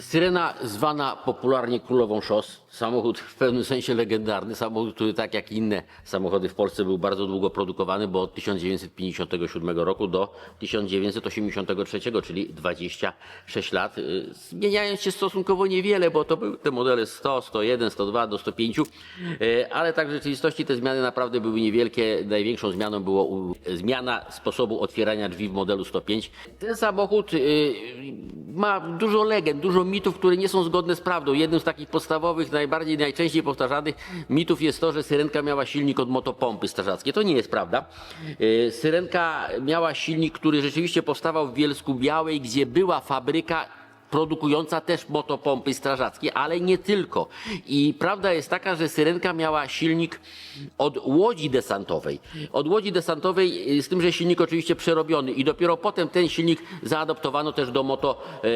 Syrena zwana popularnie królową szos, samochód w pewnym sensie legendarny, samochód, który tak jak inne samochody w Polsce był bardzo długo produkowany, bo od 1957 roku do 1983, czyli 26 lat, zmieniając się stosunkowo niewiele, bo to były te modele 100, 101, 102 do 105, ale tak w rzeczywistości te zmiany naprawdę były niewielkie. Największą zmianą była zmiana sposobu otwierania drzwi w modelu 105. Ten samochód ma dużo legend, dużo mitów, które nie są zgodne z prawdą. Jednym z takich podstawowych, najczęściej powtarzanych mitów jest to, że Syrenka miała silnik od motopompy strażackiej. To nie jest prawda. Syrenka miała silnik, który rzeczywiście powstawał w Bielsku-Białej, gdzie była fabryka produkująca też motopompy strażackie, ale nie tylko. I prawda jest taka, że Syrenka miała silnik od łodzi desantowej. Od łodzi desantowej, z tym, że silnik oczywiście przerobiony i dopiero potem ten silnik zaadoptowano też do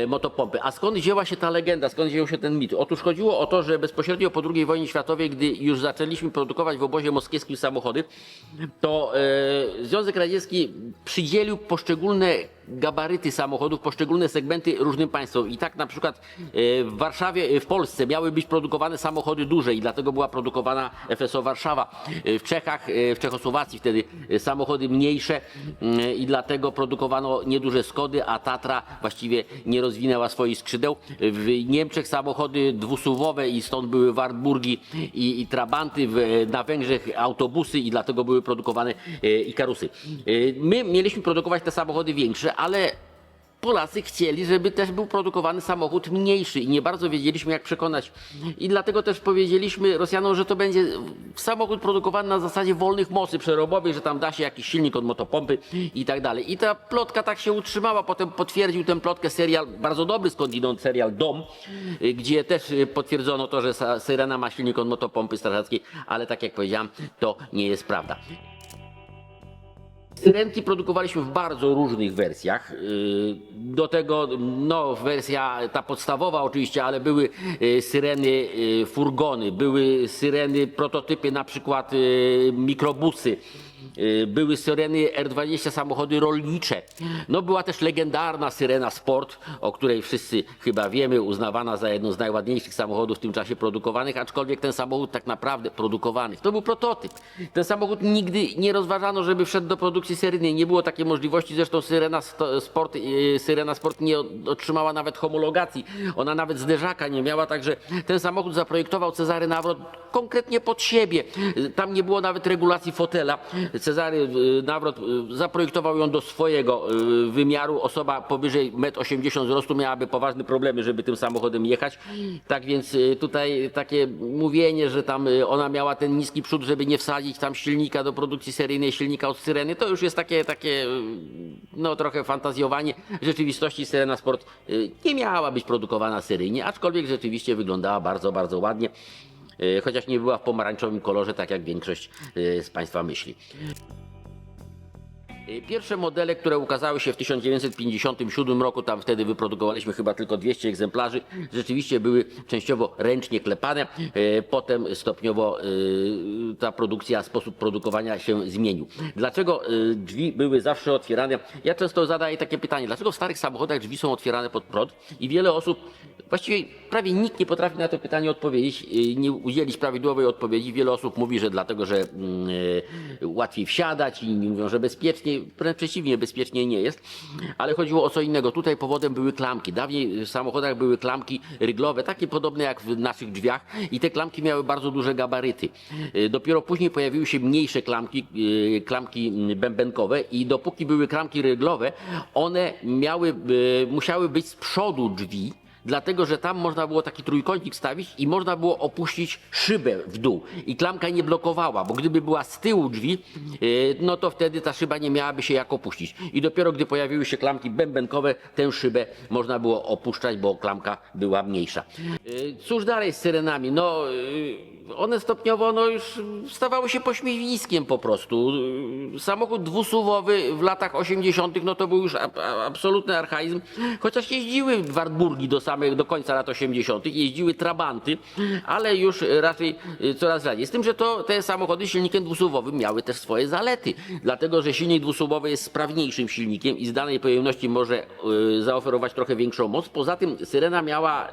motopompy. A skąd wzięła się ta legenda, skąd wziął się ten mit? Otóż chodziło o to, że bezpośrednio po II wojnie światowej, gdy już zaczęliśmy produkować w obozie moskiewskim samochody, to Związek Radziecki przydzielił poszczególne gabaryty samochodów, poszczególne segmenty różnym państwom. I tak na przykład w Warszawie, w Polsce miały być produkowane samochody duże i dlatego była produkowana FSO Warszawa. W Czechach, w Czechosłowacji wtedy samochody mniejsze i dlatego produkowano nieduże Skody, a Tatra właściwie nie rozwinęła swoich skrzydeł. W Niemczech samochody dwusuwowe i stąd były Wartburgi i Trabanty, na Węgrzech autobusy i dlatego były produkowane Ikarusy. My mieliśmy produkować te samochody większe, ale Polacy chcieli, żeby też był produkowany samochód mniejszy i nie bardzo wiedzieliśmy, jak przekonać. I dlatego też powiedzieliśmy Rosjanom, że to będzie samochód produkowany na zasadzie wolnych mocy przerobowych, że tam da się jakiś silnik od motopompy i tak dalej. I ta plotka tak się utrzymała. Potem potwierdził tę plotkę serial, bardzo dobry skądinąd serial Dom, gdzie też potwierdzono to, że Syrena ma silnik od motopompy strażackiej, ale tak jak powiedziałem, to nie jest prawda. Syrenki produkowaliśmy w bardzo różnych wersjach. Do tego wersja ta podstawowa oczywiście, ale były Syreny furgony, były Syreny prototypy, na przykład mikrobusy. Były Syreny R20, samochody rolnicze. Była też legendarna Syrena Sport, o której wszyscy chyba wiemy, uznawana za jedną z najładniejszych samochodów w tym czasie produkowanych, aczkolwiek ten samochód tak naprawdę produkowany, to był prototyp. Ten samochód nigdy nie rozważano, żeby wszedł do produkcji seryjnej. Nie było takiej możliwości, zresztą Syrena Sport nie otrzymała nawet homologacji. Ona nawet zderzaka nie miała, także ten samochód zaprojektował Cezary Nawrot konkretnie pod siebie. Tam nie było nawet regulacji fotela. Cezary Nawrot zaprojektował ją do swojego wymiaru. Osoba powyżej 1,80 m wzrostu miałaby poważne problemy, żeby tym samochodem jechać. Tak więc tutaj takie mówienie, że tam ona miała ten niski przód, żeby nie wsadzić tam silnika do produkcji seryjnej, silnika od Syreny, to już jest takie trochę fantazjowanie. W rzeczywistości Syrena Sport nie miała być produkowana seryjnie, aczkolwiek rzeczywiście wyglądała bardzo, bardzo ładnie. Chociaż nie była w pomarańczowym kolorze, tak jak większość z Państwa myśli. Pierwsze modele, które ukazały się w 1957 roku, tam wtedy wyprodukowaliśmy chyba tylko 200 egzemplarzy, rzeczywiście były częściowo ręcznie klepane, potem stopniowo ta produkcja, sposób produkowania się zmienił. Dlaczego drzwi były zawsze otwierane? Ja często zadaję takie pytanie, dlaczego w starych samochodach drzwi są otwierane pod prąd i wiele osób, właściwie prawie nikt nie potrafi na to pytanie odpowiedzieć, nie udzielić prawidłowej odpowiedzi. Wiele osób mówi, że dlatego, że łatwiej wsiadać, i inni mówią, że bezpieczniej. Wręcz przeciwnie, bezpiecznie nie jest, ale chodziło o co innego. Tutaj powodem były klamki. Dawniej w samochodach były klamki ryglowe, takie podobne jak w naszych drzwiach i te klamki miały bardzo duże gabaryty. Dopiero później pojawiły się mniejsze klamki bębenkowe i dopóki były klamki ryglowe, one musiały być z przodu drzwi, dlatego że tam można było taki trójkątnik stawić i można było opuścić szybę w dół i klamka nie blokowała, bo gdyby była z tyłu drzwi, to wtedy ta szyba nie miałaby się jak opuścić. I dopiero gdy pojawiły się klamki bębenkowe, tę szybę można było opuszczać, bo klamka była mniejsza. Cóż dalej z Syrenami? One stopniowo już stawały się pośmiewiskiem po prostu. Samochód dwusuwowy w latach 80. to był już absolutny archaizm, chociaż jeździły Wartburgi do samych do końca lat 80. jeździły trabanty, ale już raczej coraz rzadziej. Z tym, że te samochody z silnikiem dwusuwowym miały też swoje zalety, dlatego że silnik dwusuwowy jest sprawniejszym silnikiem i z danej pojemności może zaoferować trochę większą moc. Poza tym Syrena miała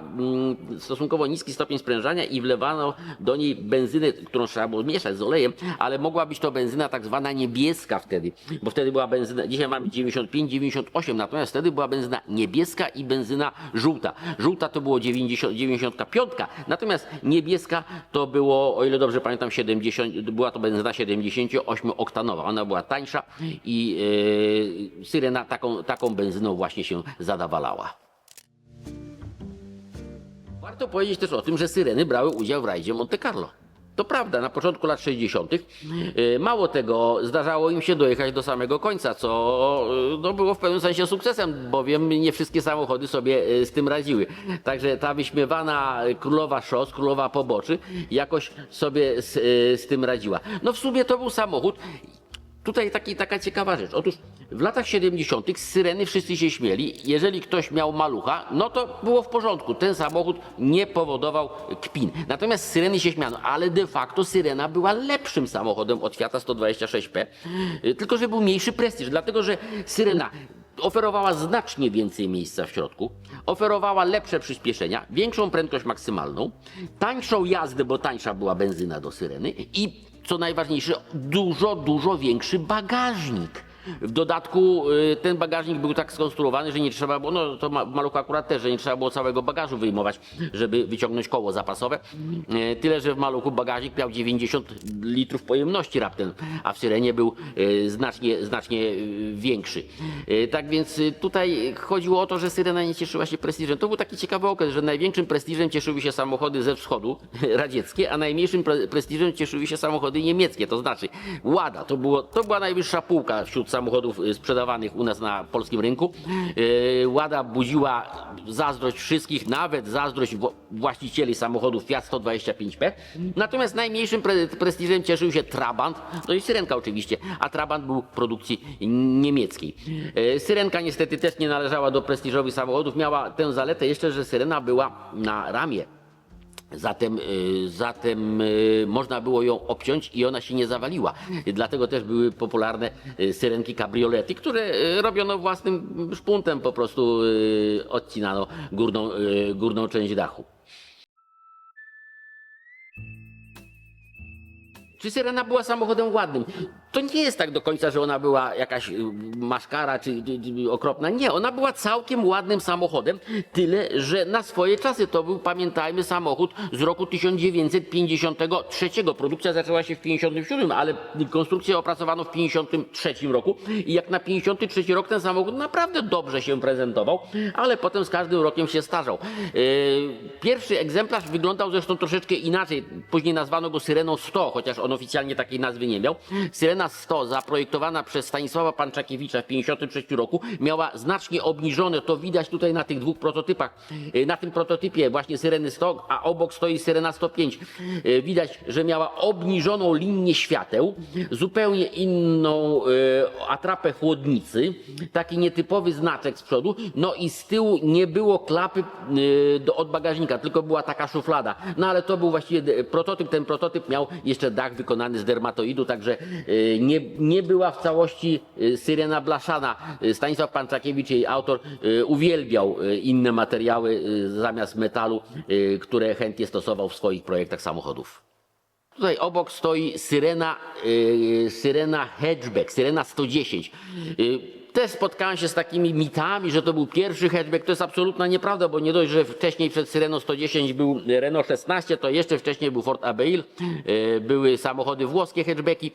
stosunkowo niski stopień sprężania i wlewano do niej benzynę, którą trzeba było mieszać z olejem, ale mogła być to benzyna tak zwana niebieska wtedy, bo wtedy była benzyna, dzisiaj mamy 95, 98, natomiast wtedy była benzyna niebieska i benzyna żółta. Żółta to było 95, natomiast niebieska to było, o ile dobrze pamiętam, 70, była to benzyna 78-oktanowa. Ona była tańsza i Syrena taką benzyną właśnie się zadawalała. Warto powiedzieć też o tym, że Syreny brały udział w rajdzie Monte Carlo. To prawda, na początku lat 60. Mało tego, zdarzało im się dojechać do samego końca, co było w pewnym sensie sukcesem, bowiem nie wszystkie samochody sobie z tym radziły. Także ta wyśmiewana królowa szos, królowa poboczy jakoś sobie z tym radziła. No w sumie to był samochód. Tutaj taka ciekawa rzecz. Otóż w latach 70. z Syreny wszyscy się śmieli. Jeżeli ktoś miał malucha, no to było w porządku. Ten samochód nie powodował kpin. Natomiast z Syreny się śmiano, ale de facto Syrena była lepszym samochodem od Fiata 126P, tylko że był mniejszy prestiż, dlatego że Syrena oferowała znacznie więcej miejsca w środku, oferowała lepsze przyspieszenia, większą prędkość maksymalną, tańszą jazdę, bo tańsza była benzyna do Syreny i co najważniejsze, dużo większy bagażnik. W dodatku ten bagażnik był tak skonstruowany, że nie trzeba było, no to maluch akurat też, że nie trzeba było całego bagażu wyjmować, żeby wyciągnąć koło zapasowe. Tyle, że w maluchu bagażnik miał 90 litrów pojemności raptem, a w Syrenie był znacznie większy. Tak więc tutaj chodziło o to, że Syrena nie cieszyła się prestiżem. To był taki ciekawy okres, że największym prestiżem cieszyły się samochody ze wschodu, radzieckie, a najmniejszym prestiżem cieszyły się samochody niemieckie, to znaczy Łada. To była najwyższa półka wśród samochodów sprzedawanych u nas na polskim rynku. Łada budziła zazdrość wszystkich, nawet zazdrość właścicieli samochodów Fiat 125P. Natomiast najmniejszym prestiżem cieszył się Trabant, no i Syrenka oczywiście, a Trabant był produkcji niemieckiej. Syrenka niestety też nie należała do prestiżowych samochodów, miała tę zaletę jeszcze, że Syrena była na ramie. Zatem można było ją obciąć i ona się nie zawaliła. Dlatego też były popularne syrenki kabriolety, które robiono własnym szpuntem, po prostu odcinano górną część dachu. Czy Syrena była samochodem ładnym? To nie jest tak do końca, że ona była jakaś maszkara czy okropna. Nie, ona była całkiem ładnym samochodem, tyle że na swoje czasy to był, pamiętajmy, samochód z roku 1953. Produkcja zaczęła się w 1957, ale konstrukcję opracowano w 1953 roku i jak na 1953 rok ten samochód naprawdę dobrze się prezentował, ale potem z każdym rokiem się starzał. Pierwszy egzemplarz wyglądał zresztą troszeczkę inaczej. Później nazwano go Syreną 100, chociaż on oficjalnie takiej nazwy nie miał. Syrena 100, zaprojektowana przez Stanisława Panczakiewicza w 1953 roku, miała znacznie obniżone, to widać tutaj na tych dwóch prototypach. Na tym prototypie właśnie Syreny 100, a obok stoi Syrena 105. Widać, że miała obniżoną linię świateł, zupełnie inną atrapę chłodnicy, taki nietypowy znaczek z przodu, no i z tyłu nie było klapy od bagażnika, tylko była taka szuflada. No ale to był właściwie prototyp, ten prototyp miał jeszcze dach wykonany z dermatoidu, także nie była w całości Syrena blaszana. Stanisław Panczakiewicz, jej autor, uwielbiał inne materiały zamiast metalu, które chętnie stosował w swoich projektach samochodów. Tutaj obok stoi Syrena hatchback, Syrena 110. Też spotkałem się z takimi mitami, że to był pierwszy hatchback. To jest absolutna nieprawda, bo nie dość, że wcześniej przed Syreną 110 był Renault 16, to jeszcze wcześniej był Ford Abeille, były samochody włoskie hatchbacki,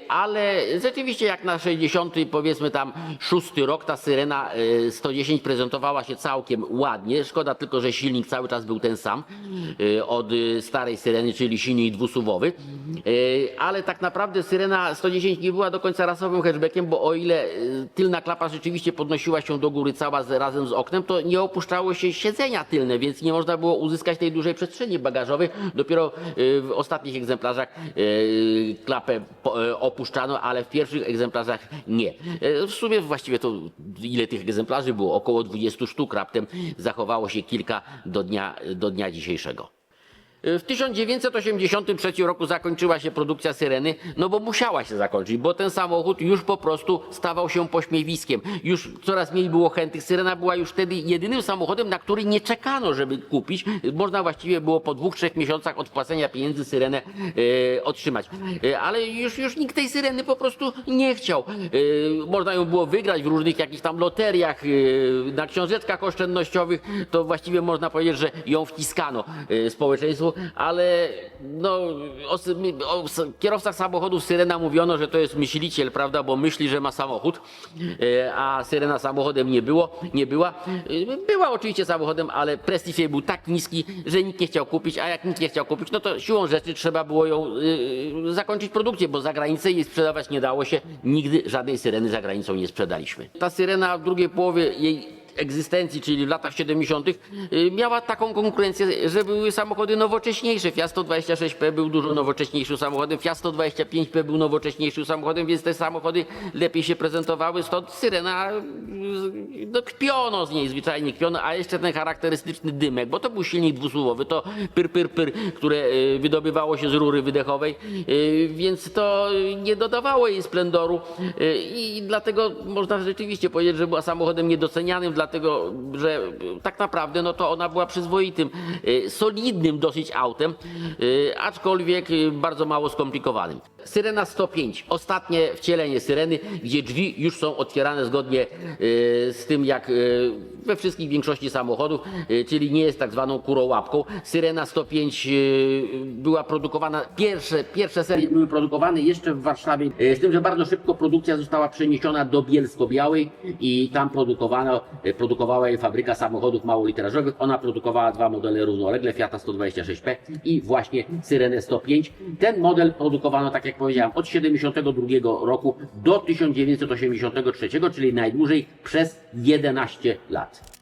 ale rzeczywiście jak na 60, powiedzmy tam 6 rok, ta Syrena 110 prezentowała się całkiem ładnie. Szkoda tylko, że silnik cały czas był ten sam od starej Syreny, czyli silnik dwusuwowy, ale tak naprawdę Syrena 110 nie była do końca rasowym hatchbackiem, bo o ile tylna klapa rzeczywiście podnosiła się do góry cała razem z oknem, to nie opuszczało się siedzenia tylne, więc nie można było uzyskać tej dużej przestrzeni bagażowej. Dopiero w ostatnich egzemplarzach klapę opuszczano, ale w pierwszych egzemplarzach nie. W sumie właściwie to ile tych egzemplarzy było? Około 20 sztuk, raptem zachowało się kilka do dnia dzisiejszego. W 1983 roku zakończyła się produkcja Syreny, no bo musiała się zakończyć, bo ten samochód już po prostu stawał się pośmiewiskiem. Już coraz mniej było chętnych. Syrena była już wtedy jedynym samochodem, na który nie czekano, żeby kupić. Można właściwie było po 2-3 miesiącach od wpłacenia pieniędzy Syrenę otrzymać. Ale już nikt tej Syreny po prostu nie chciał. Można ją było wygrać w różnych jakichś tam loteriach, na książeczkach oszczędnościowych. To właściwie można powiedzieć, że ją wciskano społeczeństwu. Ale no, o kierowcach samochodów Syrena mówiono, że to jest myśliciel, prawda, bo myśli, że ma samochód, a Syrena samochodem nie była. Była oczywiście samochodem, ale prestiż jej był tak niski, że nikt nie chciał kupić, a jak nikt nie chciał kupić, no to siłą rzeczy trzeba było ją zakończyć produkcję, bo za granicę jej sprzedawać nie dało się. Nigdy żadnej Syreny za granicą nie sprzedaliśmy. Ta Syrena w drugiej połowie jej egzystencji, czyli w latach 70. miała taką konkurencję, że były samochody nowocześniejsze. Fiat 126P był dużo nowocześniejszym samochodem, Fiat 125P był nowocześniejszym samochodem, więc te samochody lepiej się prezentowały, stąd Syrena, no kpiono z niej, zwyczajnie kpiono, a jeszcze ten charakterystyczny dymek, bo to był silnik dwusłowowy, to pyr, które wydobywało się z rury wydechowej, więc to nie dodawało jej splendoru i dlatego można rzeczywiście powiedzieć, że była samochodem niedocenianym, dlatego że tak naprawdę no to ona była przyzwoitym, solidnym dosyć autem, aczkolwiek bardzo mało skomplikowanym. Syrena 105, ostatnie wcielenie Syreny, gdzie drzwi już są otwierane zgodnie z tym jak we wszystkich większości samochodów, czyli nie jest tak zwaną kurołapką. Syrena 105 była produkowana, pierwsze serie były produkowane jeszcze w Warszawie, z tym, że bardzo szybko produkcja została przeniesiona do Bielsko-Białej i tam produkowała jej fabryka samochodów małoliterażowych. Ona produkowała dwa modele równolegle, Fiata 126P i właśnie Syrenę 105. Ten model produkowano, tak jak powiedziałem, od 1972 roku do 1983, czyli najdłużej przez 11 lat.